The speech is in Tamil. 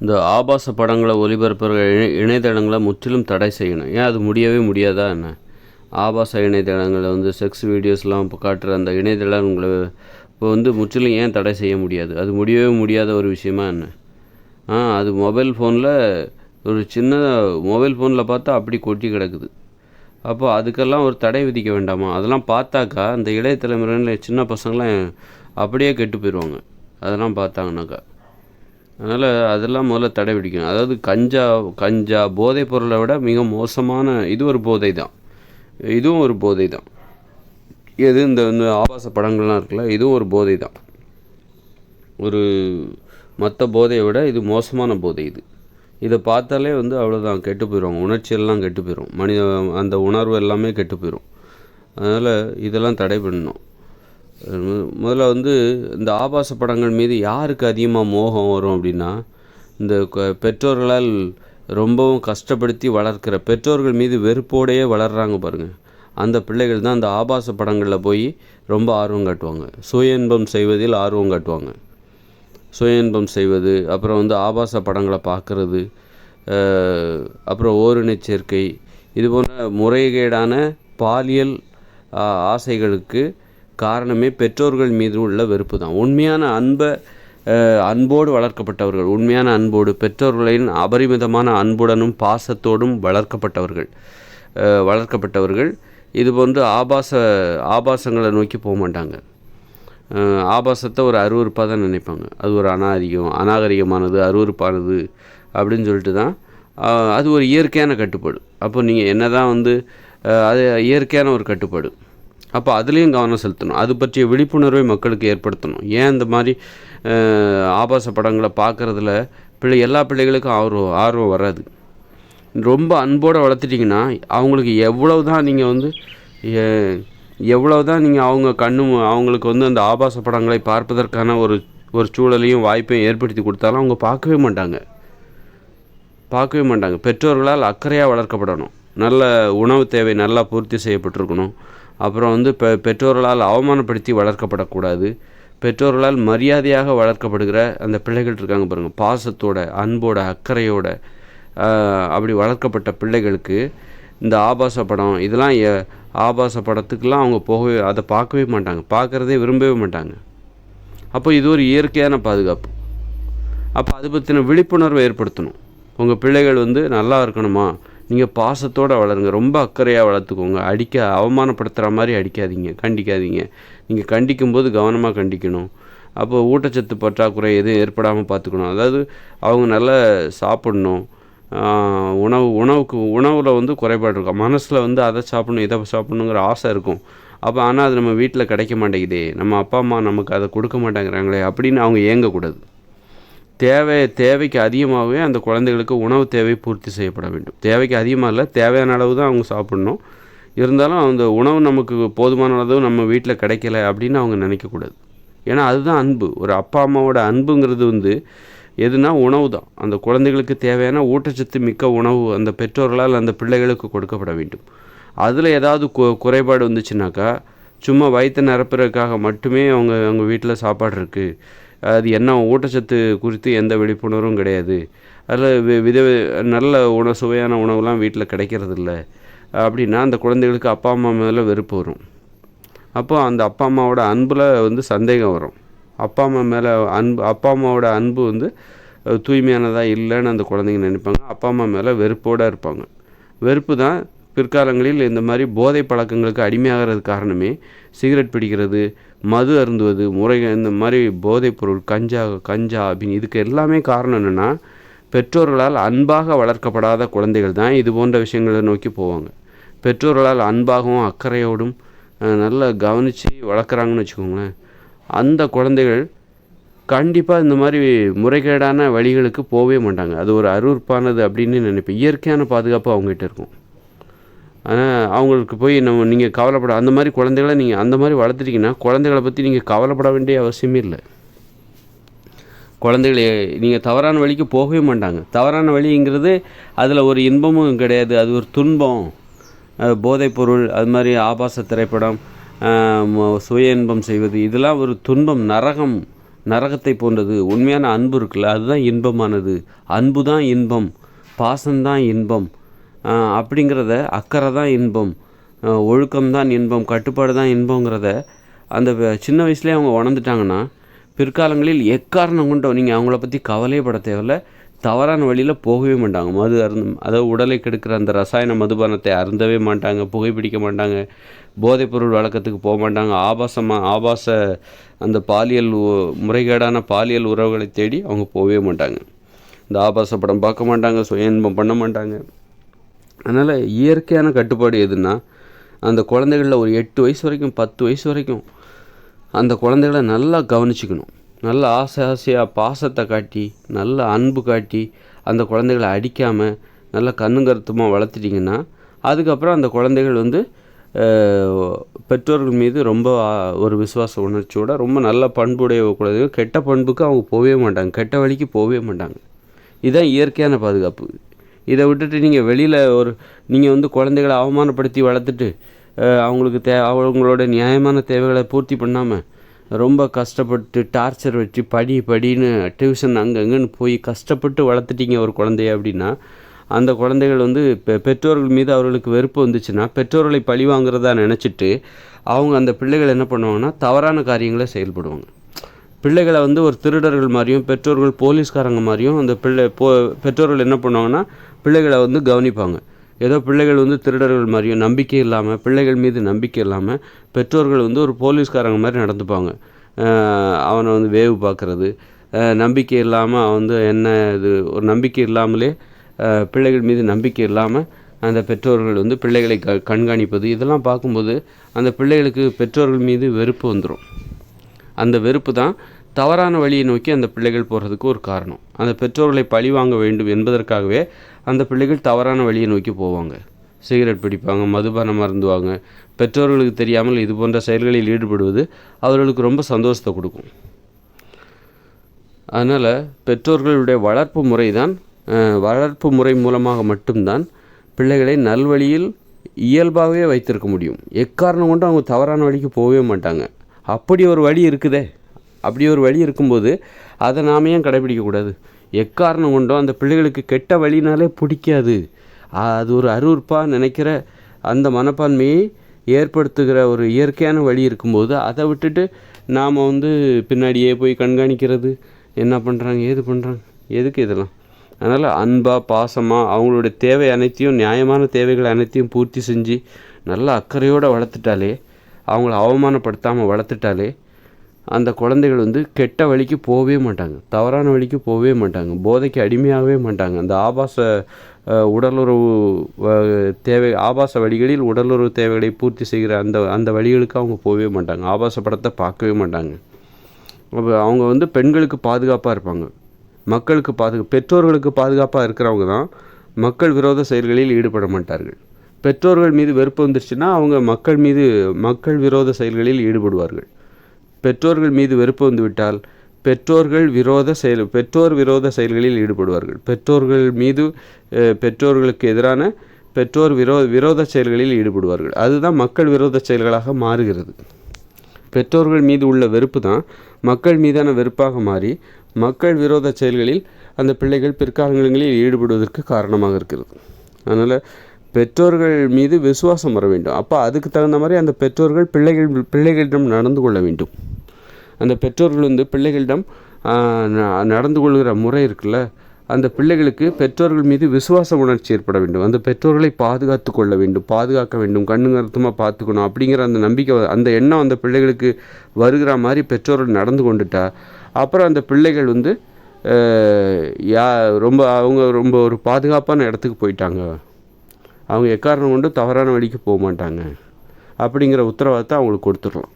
இந்த ஆபாச படங்களை ஒளிபரப்புகிற இணையதளங்களை முற்றிலும் தடை செய்யணும். ஏன் அது முடியவே முடியாதா என்ன? ஆபாச இணையதளங்களை செக்ஸ் வீடியோஸ்லாம் இப்போ காட்டுற அந்த இணையதளங்களை இப்போ முற்றிலும் ஏன் தடை செய்ய முடியாது? அது முடியவே முடியாத ஒரு விஷயமா என்ன? அது மொபைல் ஃபோனில் ஒரு சின்ன மொபைல் ஃபோனில் பார்த்தா அப்படி கொட்டி கிடக்குது. அப்போ அதுக்கெல்லாம் ஒரு தடை விதிக்க வேண்டாமா? அதெல்லாம் பார்த்தாக்கா அந்த இளைய தலைமுறையில் சின்ன பசங்களாம் அப்படியே கெட்டு போயிடுவாங்க அதெல்லாம் பார்த்தாங்கனாக்கா. அதனால் அதெல்லாம் முதல்ல தடை விதிக்கணும். அதாவது கஞ்சா போதைப் பொருளை விட மிக மோசமான இது ஒரு போதை தான். இதுவும் ஒரு போதை தான். எது இந்த ஆபாச படங்கள்லாம் இருக்குல்ல, இதுவும் ஒரு போதை தான். ஒரு மற்ற போதையை விட இது மோசமான போதை. இதை பார்த்தாலே அவ்வளோதான், கெட்டு போயிடுவாங்க. உணர்ச்சியெல்லாம் கெட்டு போயிடும். அந்த உணர்வு எல்லாமே கெட்டு போயிடும். அதனால் இதெல்லாம் தடை பண்ணணும். முதல்ல இந்த ஆபாச படங்கள் மீது யாருக்கு அதிகமாக மோகம் வரும் அப்படின்னா, இந்த பெற்றோர்களால் ரொம்பவும் கஷ்டப்படுத்தி வளர்க்கிற பெற்றோர்கள் மீது வெறுப்போடையே வளர்கிறாங்க பாருங்கள். அந்த பிள்ளைகள் தான் அந்த ஆபாச படங்களில் போய் ரொம்ப ஆர்வம் காட்டுவாங்க. சுய இன்பம் செய்வதில் ஆர்வம் காட்டுவாங்க. சுய இன்பம் செய்வது, அப்புறம் ஆபாச படங்களை பார்க்குறது, அப்புறம் ஓரினச் சேர்க்கை, இது போன்ற முறைகேடான பாலியல் ஆசைகளுக்கு காரணமே பெற்றோர்கள் மீது உள்ள வெறுப்பு தான். உண்மையான அன்போடு வளர்க்கப்பட்டவர்கள், உண்மையான அன்போடு பெற்றோர்களின் அபரிமிதமான அன்புடனும் பாசத்தோடும் வளர்க்கப்பட்டவர்கள் இது போன்று ஆபாசங்களை நோக்கி போக மாட்டாங்க. ஆபாசத்தை ஒரு அருவருப்பாக தான் நினைப்பாங்க. அது ஒரு அநாகரிகமானது, அருவருப்பானது அப்படின்னு சொல்லிட்டு தான் அது ஒரு இயற்கையான கட்டுப்பாடு. அப்போ நீங்கள் என்ன தான் அது இயற்கையான ஒரு கட்டுப்பாடு. அப்போ அதுலேயும் கவனம் செலுத்தணும். அது பற்றிய விழிப்புணர்வை மக்களுக்கு ஏற்படுத்தணும். ஏன் இந்த மாதிரி ஆபாச படங்களை பார்க்குறதுல எல்லா பிள்ளைகளுக்கும் ஆர்வம் வராது. ரொம்ப அன்போடு வளர்த்துட்டிங்கன்னா அவங்களுக்கு எவ்வளவு தான் நீங்கள் அவங்களுக்கு அந்த ஆபாச படங்களை பார்ப்பதற்கான ஒரு சூழலையும் வாய்ப்பையும் ஏற்படுத்தி கொடுத்தாலும் அவங்க பார்க்கவே மாட்டாங்க. பெற்றோர்களால் அக்கறையாக வளர்க்கப்படணும். நல்ல உணவு தேவை நல்லா பூர்த்தி செய்யப்பட்டிருக்கணும். அப்புறம் பெற்றோர்களால் அவமானப்படுத்தி வளர்க்கப்படக்கூடாது. பெற்றோர்களால் மரியாதையாக வளர்க்கப்படுகிற அந்த பிள்ளைகள் இருக்காங்க பாருங்கள், பாசத்தோட, அன்போட, அக்கறையோட அப்படி வளர்க்கப்பட்ட பிள்ளைகளுக்கு இந்த ஆபாச படம் இதெல்லாம் ஆபாச படத்துக்கெல்லாம் அவங்க அதை பார்க்கவே மாட்டாங்க, பார்க்குறதே விரும்பவே மாட்டாங்க. அப்போ இது ஒரு இயற்கையான பாதுகாப்பு. அப்போ அதை பற்றின விழிப்புணர்வை ஏற்படுத்தணும். உங்கள் பிள்ளைகள் நல்லா இருக்கணுமா, நீங்கள் பாசத்தோடு வளருங்க, ரொம்ப அக்கறையாக வளர்த்துக்கோங்க. அவமானப்படுத்துகிற மாதிரி அடிக்காதீங்க, கண்டிக்காதீங்க. நீங்கள் கண்டிக்கும்போது கவனமாக கண்டிக்கணும். அப்போ ஊட்டச்சத்து பற்றாக்குறை எதுவும் ஏற்படாமல் பார்த்துக்கணும். அதாவது அவங்க நல்லா சாப்பிடணும். உணவில் குறைபாடு இருக்கும். மனசில் அதை சாப்பிடணும் இதை சாப்பிடணுங்கிற ஆசை இருக்கும். அப்போ ஆனால் அது நம்ம வீட்டில் கிடைக்க மாட்டேங்குதே, நம்ம அப்பா அம்மா நமக்கு அதை கொடுக்க மாட்டேங்கிறாங்களே அப்படின்னு அவங்க ஏங்கக்கூடாது. தேவைக்கு அதிகமாகவே அந்த குழந்தைகளுக்கு உணவு தேவை பூர்த்தி செய்யப்பட வேண்டும். தேவைக்கு அதிகமாக இல்லை, தேவையான அளவு தான் அவங்க சாப்பிடணும். இருந்தாலும் அந்த உணவு நமக்கு போதுமான அளவு நம்ம வீட்டில் கிடைக்கல அப்படின்னு அவங்க நினைக்கக்கூடாது. ஏன்னா அதுதான் அன்பு. ஒரு அப்பா அம்மாவோட அன்புங்கிறது எதுனா உணவு தான். அந்த குழந்தைகளுக்கு தேவையான ஊட்டச்சத்து மிக்க உணவு அந்த பெற்றோர்களால் அந்த பிள்ளைகளுக்கு கொடுக்கப்பட வேண்டும். அதில் ஏதாவது குறைபாடு வந்துச்சுனாக்கா சும்மா வயிற்று நிரப்புறதுக்காக மட்டுமே அவங்க வீட்டில் சாப்பாடு இருக்குது, அது என்ன ஊட்டச்சத்து குறித்து எந்த விழிப்புணர்வும் கிடையாது, அதில் நல்ல சுவையான உணவுலாம் வீட்டில் கிடைக்கிறதில்ல அப்படின்னா அந்த குழந்தைகளுக்கு அப்பா அம்மா மேலே வெறுப்பு வரும். அப்போ அந்த அப்பா அம்மாவோட அன்பில் சந்தேகம் வரும். அப்பா அம்மாவோட அன்பு தூய்மையானதாக இல்லைன்னு அந்த குழந்தைங்க நினைப்பாங்க. அப்பா அம்மா மேலே வெறுப்போடு இருப்பாங்க. வெறுப்பு தான் பிற்காலங்களில் இந்த மாதிரி போதை பழக்கங்களுக்கு அடிமையாகிறது காரணமே. சிகரெட் பிடிக்கிறது, மது அருந்துவது, இந்த மாதிரி போதைப் பொருள், கஞ்சா அப்படின்னு இதுக்கு எல்லாமே காரணம் என்னென்னா, பெற்றோர்களால் அன்பாக வளர்க்கப்படாத குழந்தைகள் தான் இது போன்ற விஷயங்களை நோக்கி போவாங்க. பெற்றோர்களால் அன்பாகவும் அக்கறையோடும் நல்லா கவனித்து வளர்க்குறாங்கன்னு வச்சுக்கோங்களேன், அந்த குழந்தைகள் கண்டிப்பாக இந்த மாதிரி முறைகேடான வழிகளுக்கு போகவே மாட்டாங்க. அது ஒரு அருவருப்பானது அப்படின்னு நினைப்பேன். இயற்கையான பாதுகாப்பு அவங்ககிட்ட இருக்கும். ஆனால் அவங்களுக்கு போய் நீங்கள் கவலைப்பட அந்த மாதிரி குழந்தைகளை நீங்கள் அந்த மாதிரி வளர்த்துட்டிங்கன்னா குழந்தைகளை பற்றி நீங்கள் கவலைப்பட வேண்டிய அவசியமே இல்லை. குழந்தைகளை நீங்கள் தவறான வழிக்கு போகவே மாட்டாங்க. தவறான வழிங்கிறது அதில் ஒரு இன்பமும் கிடையாது, அது ஒரு துன்பம். போதைப்பொருள், அது மாதிரி ஆபாச திரைப்படம், சுய இன்பம் செய்வது, இதெல்லாம் ஒரு துன்பம், நரகம். நரகத்தை போன்றது. உண்மையான அன்பு இருக்குல்ல, அதுதான் இன்பமானது. அன்பு தான் இன்பம், பாசம்தான் இன்பம், அப்படிங்கிறத, அக்கறை தான் இன்பம், ஒழுக்கம்தான் இன்பம், கட்டுப்பாடு தான் இன்பங்கிறத அந்த சின்ன வயசுலேயே அவங்க உணர்ந்துட்டாங்கன்னா பிற்காலங்களில் எக்காரணம் கொண்டோ நீங்கள் அவங்கள பற்றி கவலையே பட தேவையில்ல. தவறான வழியில் போகவே மாட்டாங்க. மது அதாவது உடலை கெடுக்கிற அந்த ரசாயன மதுபானத்தை அருந்தவே மாட்டாங்க, புகைப்பிடிக்க மாட்டாங்க, போதைப்பொருள் வழக்கத்துக்கு போக மாட்டாங்க, ஆபாச அந்த பாலியல் முறைகேடான பாலியல் உறவுகளை தேடி அவங்க போகவே மாட்டாங்க. இந்த ஆபாச படம் பார்க்க மாட்டாங்க, சுய இன்பம் பண்ண மாட்டாங்க. அதனால் இயற்கையான கட்டுப்பாடு எதுன்னா, அந்த குழந்தைகளில் ஒரு 8 வயசு வரைக்கும் 10 வயசு வரைக்கும் அந்த குழந்தைகளை நல்லா கவனிச்சிக்கணும். நல்ல ஆசையாக பாசத்தை காட்டி, நல்ல அன்பு காட்டி, அந்த குழந்தைகளை அடிக்காமல் நல்லா கண்ணுங்கருத்துமாக வளர்த்துட்டிங்கன்னா, அதுக்கப்புறம் அந்த குழந்தைகள் பெற்றோர்கள் மீது ரொம்ப ஒரு விசுவாச உணர்ச்சியோட ரொம்ப நல்ல பண்புடைய குழந்தைகள். கெட்ட பண்புக்கு அவங்க போகவே மாட்டாங்க, கெட்ட வழிக்கு போகவே மாட்டாங்க. இதுதான் இயற்கையான பாதுகாப்பு. இதை விட்டுட்டு நீங்கள் வெளியில் நீங்கள் குழந்தைகளை அவமானப்படுத்தி வளர்த்துட்டு அவங்களுக்கு அவங்களோட நியாயமான தேவைகளை பூர்த்தி பண்ணாமல் ரொம்ப கஷ்டப்பட்டு டார்ச்சர் வச்சு படின்னு டியூஷன் அங்கங்கன்னு போய் கஷ்டப்பட்டு வளர்த்துட்டீங்க ஒரு குழந்தைய அப்படின்னா, அந்த குழந்தைகள் பெற்றோர்கள் மீது அவர்களுக்கு வெறுப்பு வந்துச்சுன்னா பெற்றோர்களை பழி வாங்குறதா நினச்சிட்டு அவங்க அந்த பிள்ளைகள் என்ன பண்ணுவாங்கன்னா தவறான காரியங்களை செயல்படுவாங்க. பிள்ளைகளை ஒரு திருடர்கள் மாதிரியும் பெற்றோர்கள் போலீஸ்காரங்க மாதிரியும் அந்த பெற்றோர்கள் என்ன பண்ணுவாங்கன்னா பிள்ளைகளை கவனிப்பாங்க. ஏதோ பிள்ளைகள் திருடர்கள் மாதிரியும் நம்பிக்கை இல்லாமல், பிள்ளைகள் மீது நம்பிக்கை இல்லாமல் பெற்றோர்கள் ஒரு போலீஸ்காரங்க மாதிரி நடந்துப்பாங்க. அவனை வேவு பார்க்குறது, நம்பிக்கை இல்லாமல் என்ன இது ஒரு நம்பிக்கை இல்லாமலே பிள்ளைகள் மீது நம்பிக்கை இல்லாமல் அந்த பெற்றோர்கள் பிள்ளைகளை கண்காணிப்பது, இதெல்லாம் பார்க்கும்போது அந்த பிள்ளைகளுக்கு பெற்றோர்கள் மீது வெறுப்பு வந்துடும். அந்த வெறுப்பு தான் தவறான வழியை நோக்கி அந்த பிள்ளைகள் போகிறதுக்கு ஒரு காரணம். அந்த பெற்றோர்களை பழி வாங்க வேண்டும் என்பதற்காகவே அந்த பிள்ளைகள் தவறான வழியை நோக்கி போவாங்க. சிகரெட் பிடிப்பாங்க, மதுபானம் மருந்துவாங்க. பெற்றோர்களுக்கு தெரியாமல் இது போன்ற செயல்களில் ஈடுபடுவது அவர்களுக்கு ரொம்ப சந்தோஷத்தை கொடுக்கும். அதனால் பெற்றோர்களுடைய வளர்ப்பு முறை மூலமாக மட்டும்தான் பிள்ளைகளை நல்வழியில் இயல்பாகவே வைத்திருக்க முடியும். எக்காரணம் கொண்டு அவங்க தவறான வழிக்கு போகவே மாட்டாங்க. அப்படி ஒரு வழி இருக்குதே, அப்படி ஒரு வழி இருக்கும்போது அதை நாம் ஏன் கடைபிடிக்கக்கூடாது? எக்காரணம் கொண்டோ அந்த பிள்ளைகளுக்கு கெட்ட வழினாலே பிடிக்காது, அது ஒரு அருவருப்பாக நினைக்கிற அந்த மனப்பான்மையை ஏற்படுத்துகிற ஒரு இயற்கையான வழி இருக்கும்போது அதை விட்டுட்டு நாம் பின்னாடியே போய் கண்காணிக்கிறது, என்ன பண்ணுறாங்க ஏது பண்ணுறாங்க, எதுக்கு இதெல்லாம்? அதனால் அன்பாக பாசமாக அவங்களுடைய தேவை அனைத்தையும், நியாயமான தேவைகளை அனைத்தையும் பூர்த்தி செஞ்சு நல்ல அக்கறையோடு வளர்த்துட்டாலே, அவங்கள அவமானப்படுத்தாமல் வளர்த்துட்டாலே அந்த குழந்தைகள் கெட்ட வழிக்கு போகவே மாட்டாங்க, தவறான வழிக்கு போகவே மாட்டாங்க, போதைக்கு அடிமையாகவே மாட்டாங்க. அந்த உடலுறவு ஆபாச வழிகளில் உடலுறவு தேவைகளை பூர்த்தி செய்கிற அந்த வழிகளுக்கு அவங்க போகவே மாட்டாங்க. ஆபாச படத்தை பார்க்கவே மாட்டாங்க. அவங்க பெண்களுக்கு பாதுகாப்பாக இருப்பாங்க, பெற்றோர்களுக்கு பாதுகாப்பாக இருக்கிறவங்க தான் மக்கள் விரோத செயல்களில் ஈடுபட மாட்டார்கள். பெற்றோர்கள் மீது வெறுப்பு வந்துருச்சுன்னா அவங்க மக்கள் விரோத செயல்களில் ஈடுபடுவார்கள். பெற்றோர்கள் மீது வெறுப்பு வந்துவிட்டால் பெற்றோர் விரோத செயல்களில் ஈடுபடுவார்கள். பெற்றோர்களுக்கு எதிரான விரோத செயல்களில் ஈடுபடுவார்கள். அதுதான் மக்கள் விரோத செயல்களாக மாறுகிறது. பெற்றோர்கள் மீது உள்ள வெறுப்பு தான் மக்கள் மீதான வெறுப்பாக மாறி மக்கள் விரோத செயல்களில் அந்த பிள்ளைகள் பிற்காலங்களில் ஈடுபடுவதற்கு காரணமாக இருக்கிறது. அதனால் பெற்றோர்கள் மீது விசுவாசம் வர வேண்டும். அப்போ அதுக்கு தகுந்த மாதிரி அந்த பெற்றோர்கள் பிள்ளைகளிடம் நடந்து கொள்ள வேண்டும். அந்த பெற்றோர்கள் பிள்ளைகளிடம் நடந்து கொள்கிற முறை இருக்குல்ல, அந்த பிள்ளைகளுக்கு பெற்றோர்கள் மீது விசுவாச உணர்ச்சி ஏற்பட வேண்டும். அந்த பெற்றோர்களை பாதுகாக்க வேண்டும், கண்ணுங்கருத்துமாக பார்த்துக்கணும் அப்படிங்கிற அந்த நம்பிக்கை, அந்த எண்ணம் அந்த பிள்ளைகளுக்கு வருகிற மாதிரி பெற்றோர்கள் நடந்து கொண்டுட்டா அப்புறம் அந்த பிள்ளைகள் அவங்க ரொம்ப ஒரு பாதுகாப்பான இடத்துக்கு போயிட்டாங்க, அவங்க எக்காரணம் கொண்டு தவறான வழிக்கு போக மாட்டாங்க அப்படிங்கிற உத்தரவாதத்தை அவங்களுக்கு கொடுத்துடலாம்.